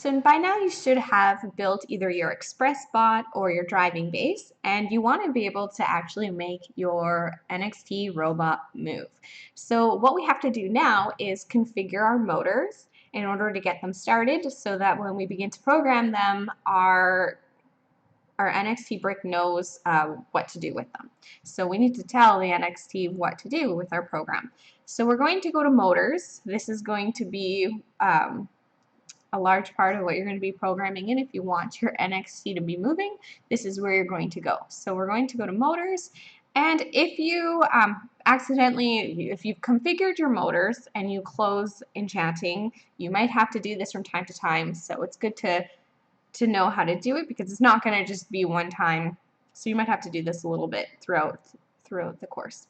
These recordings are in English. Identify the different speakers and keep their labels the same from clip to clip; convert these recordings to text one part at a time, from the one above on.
Speaker 1: So by now you should have built either your express bot or your driving base, and you want to be able to actually make your NXT robot move. So what we have to do now is configure our motors in order to get them started so that when we begin to program them, our NXT brick knows what to do with them. So we need to tell the NXT what to do with our program. So we're going to go to motors. This is going to be a large part of what you're going to be programming in. If you want your NXT to be moving, this is where you're going to go. So we're going to go to motors, and if you if you've configured your motors and you close Enchanting, you might have to do this from time to time, so it's good to know how to do it because it's not going to just be one time, so you might have to do this a little bit throughout the course.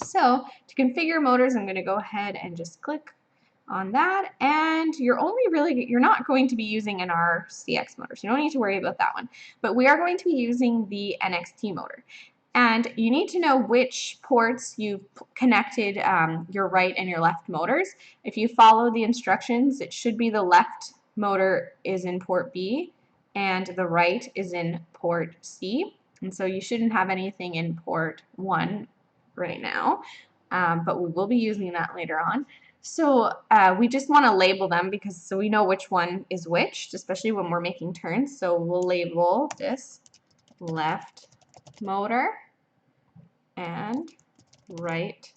Speaker 1: So to configure motors, I'm going to go ahead and just click on that, and you're not going to be using an RCX motor, so you don't need to worry about that one, but we are going to be using the NXT motor. And you need to know which ports you've connected your right and your left motors. If you follow the instructions, it should be the left motor is in port B and the right is in port C, and so you shouldn't have anything in port 1 right now, but we will be using that later on. So we just want to label them so we know which one is which, especially when we're making turns. So we'll label this left motor and right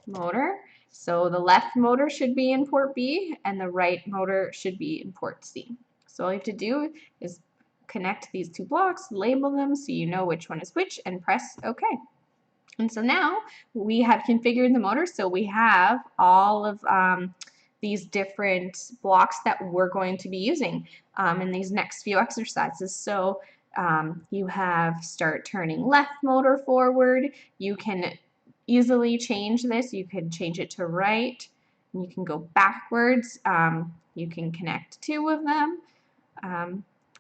Speaker 1: motor. So the left motor should be in port B and the right motor should be in port C. So all you have to do is connect these two blocks, label them so you know which one is which, and press OK. And so now we have configured the motor, so we have all of these different blocks that we're going to be using in these next few exercises. So you have start turning left motor forward. You can easily change this. You can change it to right. You can go backwards. You can connect two of them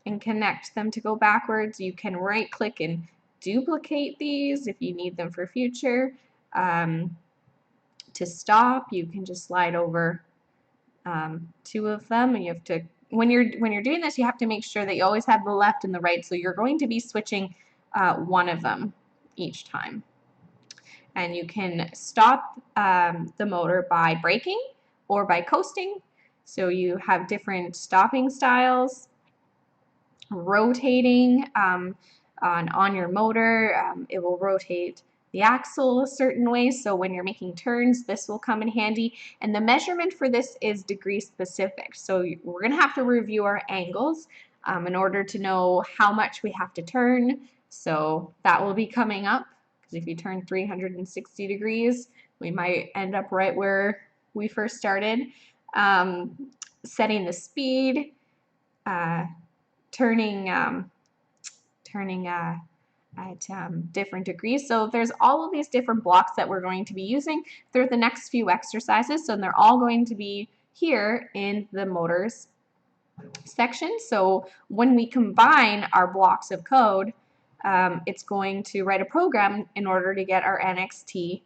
Speaker 1: and connect them to go backwards. You can right click and duplicate these if you need them for future. To stop, you can just slide over two of them, and you have to, when you're doing this, you have to make sure that you always have the left and the right, so you're going to be switching one of them each time. And you can stop the motor by braking or by coasting, so you have different stopping styles. Rotating on your motor, it will rotate the axle a certain way, so when you're making turns, this will come in handy. And the measurement for this is degree specific, so we're going to have to review our angles in order to know how much we have to turn. So that will be coming up, because if you turn 360 degrees, we might end up right where we first started. Setting the speed, turning at different degrees. So there's all of these different blocks that we're going to be using through the next few exercises, so they're all going to be here in the motors section. So when we combine our blocks of code, it's going to write a program in order to get our NXT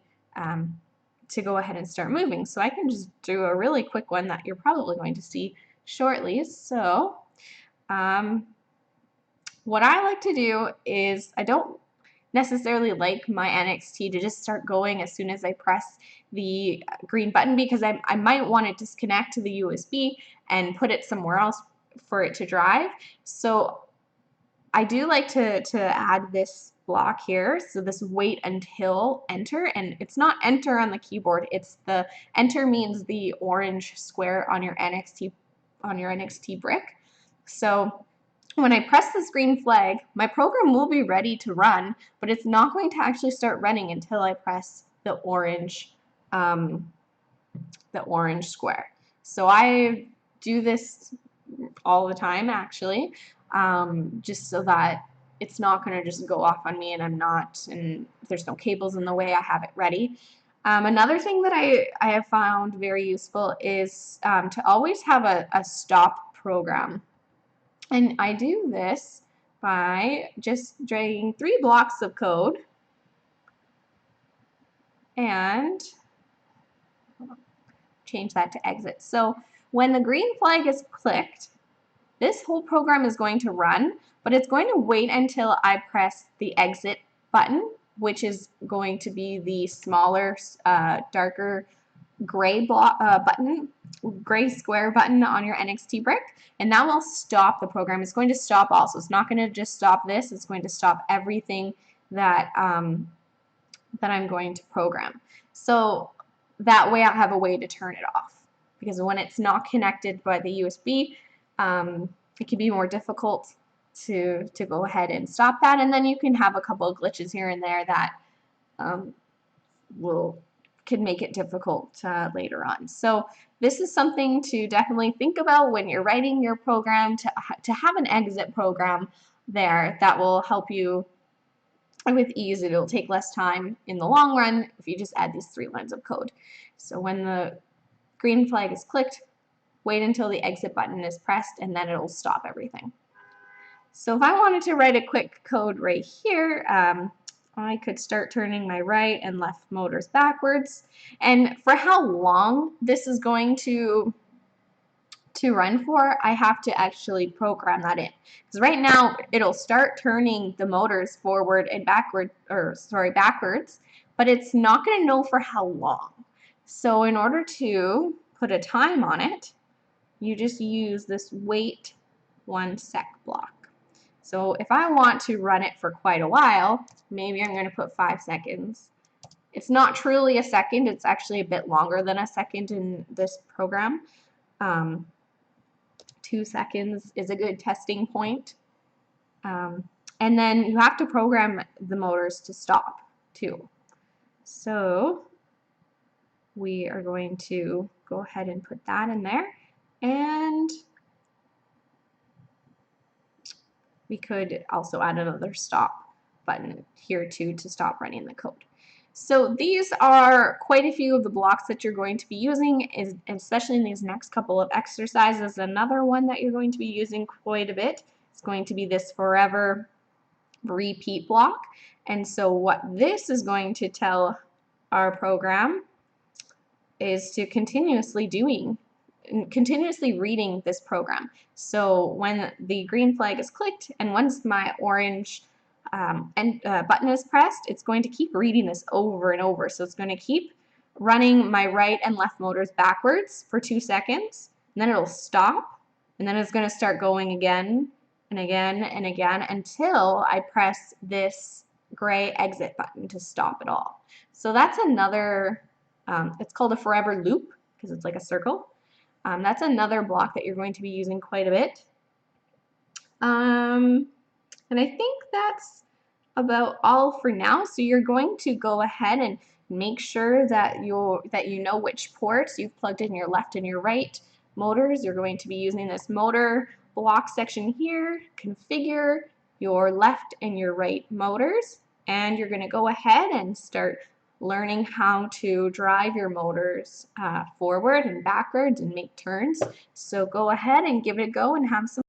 Speaker 1: to go ahead and start moving. So I can just do a really quick one that you're probably going to see shortly. So what I like to do is, I don't necessarily like my NXT to just start going as soon as I press the green button, because I might want to disconnect to the USB and put it somewhere else for it to drive. So I do like to add this block here, so this wait until enter, and it's not enter on the keyboard, it's the enter means the orange square on your NXT brick. So when I press this green flag, my program will be ready to run, but it's not going to actually start running until I press the orange square. So I do this all the time, actually, just so that it's not going to just go off on me and there's no cables in the way, I have it ready. Another thing that I have found very useful is to always have a stop program. And I do this by just dragging 3 blocks of code and change that to exit. So when the green flag is clicked, this whole program is going to run, but it's going to wait until I press the exit button, which is going to be the smaller, darker gray button, gray square button on your NXT brick, and that will stop the program. It's going to stop also. It's not going to just stop this. It's going to stop everything that that I'm going to program. So that way I have a way to turn it off, because when it's not connected by the USB, it can be more difficult to go ahead and stop that, and then you can have a couple of glitches here and there that could make it difficult later on. So this is something to definitely think about when you're writing your program, to have an exit program there that will help you with ease. It'll take less time in the long run if you just add these 3 lines of code. So when the green flag is clicked, wait until the exit button is pressed, and then it'll stop everything. So if I wanted to write a quick code right here, I could start turning my right and left motors backwards. And for how long this is going to run for, I have to actually program that in. Because right now it'll start turning the motors forward and backwards, but it's not going to know for how long. So in order to put a time on it, you just use this wait 1 sec block. So if I want to run it for quite a while, maybe I'm going to put 5 seconds. It's not truly a second. It's actually a bit longer than a second in this program. 2 seconds is a good testing point. And then you have to program the motors to stop too. So we are going to go ahead and put that in there. And we could also add another stop button here too to stop running the code. So these are quite a few of the blocks that you're going to be using, especially in these next couple of exercises. Another one that you're going to be using quite a bit is going to be this forever repeat block. And so what this is going to tell our program is to continuously reading this program. So when the green flag is clicked and once my orange button is pressed, it's going to keep reading this over and over. So it's going to keep running my right and left motors backwards for 2 seconds, and then it'll stop, and then it's going to start going again and again and again until I press this gray exit button to stop it all. So that's another, it's called a forever loop because it's like a circle. That's another block that you're going to be using quite a bit. And I think that's about all for now. So you're going to go ahead and make sure that you know which ports you've plugged in your left and your right motors. You're going to be using this motor block section here, configure your left and your right motors, and you're going to go ahead and start learning how to drive your motors forward and backwards and make turns. So go ahead and give it a go and have some